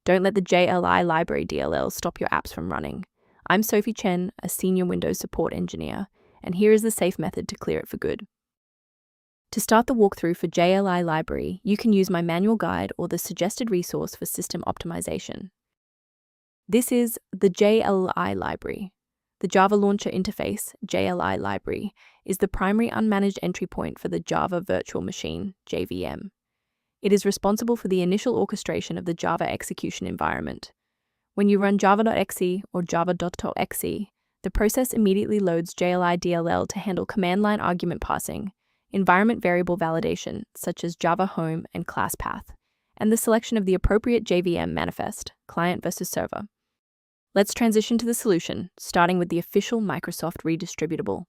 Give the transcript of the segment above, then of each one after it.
Don't let the Jli library DLL stop your apps from running. I'm Sophie Chen, a senior Windows support engineer, and here is the safe method to clear it for good. To start the walkthrough for Jli library, you can use my manual guide or the suggested resource for system optimization. This is the Jli library. The Java Launcher Interface, Jli library, is the primary unmanaged entry point for the Java Virtual Machine, JVM. It is responsible for the initial orchestration of the Java execution environment. When you run java.exe or java.exe, the process immediately loads Jli.dll to handle command line argument parsing, environment variable validation, such as Java Home and ClassPath, and the selection of the appropriate JVM manifest, client versus server. Let's transition to the solution, starting with the official Microsoft redistributable.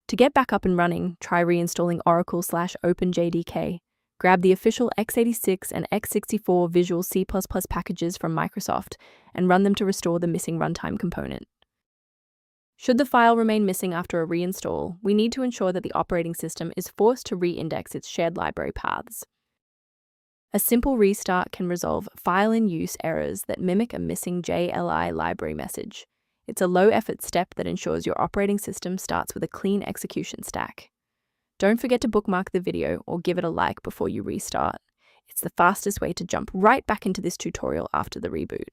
To get back up and running, try reinstalling Oracle/OpenJDK. Grab the official x86 and x64 Visual C++ packages from Microsoft and run them to restore the missing runtime component. Should the file remain missing after a reinstall, we need to ensure that the operating system is forced to re-index its shared library paths. A simple restart can resolve file-in-use errors that mimic a missing Jli library message. It's a low-effort step that ensures your operating system starts with a clean execution stack. Don't forget to bookmark the video or give it a like before you restart. It's the fastest way to jump right back into this tutorial after the reboot.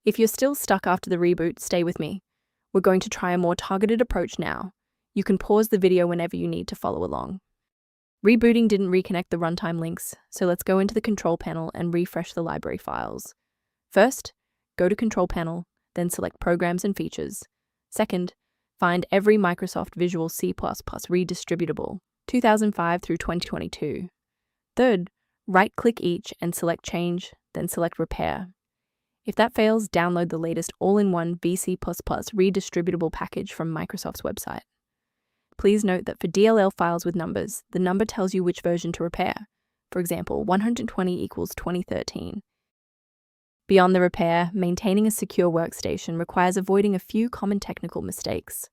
If you're still stuck after the reboot, stay with me. We're going to try a more targeted approach now. You can pause the video whenever you need to follow along. Rebooting didn't reconnect the runtime links, so let's go into the control panel and refresh the library files. First, go to Control Panel, then select Programs and Features. Second, find every Microsoft Visual C++ redistributable, 2005 through 2022. Third, right-click each and select Change, then select Repair. If that fails, download the latest all-in-one VC++ redistributable package from Microsoft's website. Please note that for DLL files with numbers, the number tells you which version to repair. For example, 120 equals 2013. Beyond the repair, maintaining a secure workstation requires avoiding a few common technical mistakes.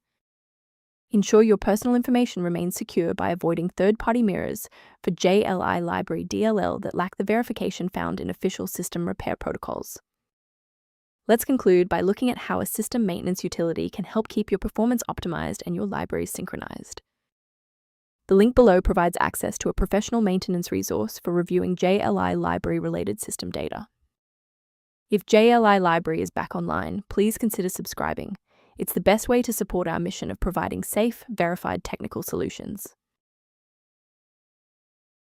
Ensure your personal information remains secure by avoiding third-party mirrors for Jli library DLL that lack the verification found in official system repair protocols. Let's conclude by looking at how a system maintenance utility can help keep your performance optimized and your libraries synchronized. The link below provides access to a professional maintenance resource for reviewing Jli library-related system data. If Jli library is back online, please consider subscribing. It's the best way to support our mission of providing safe, verified technical solutions.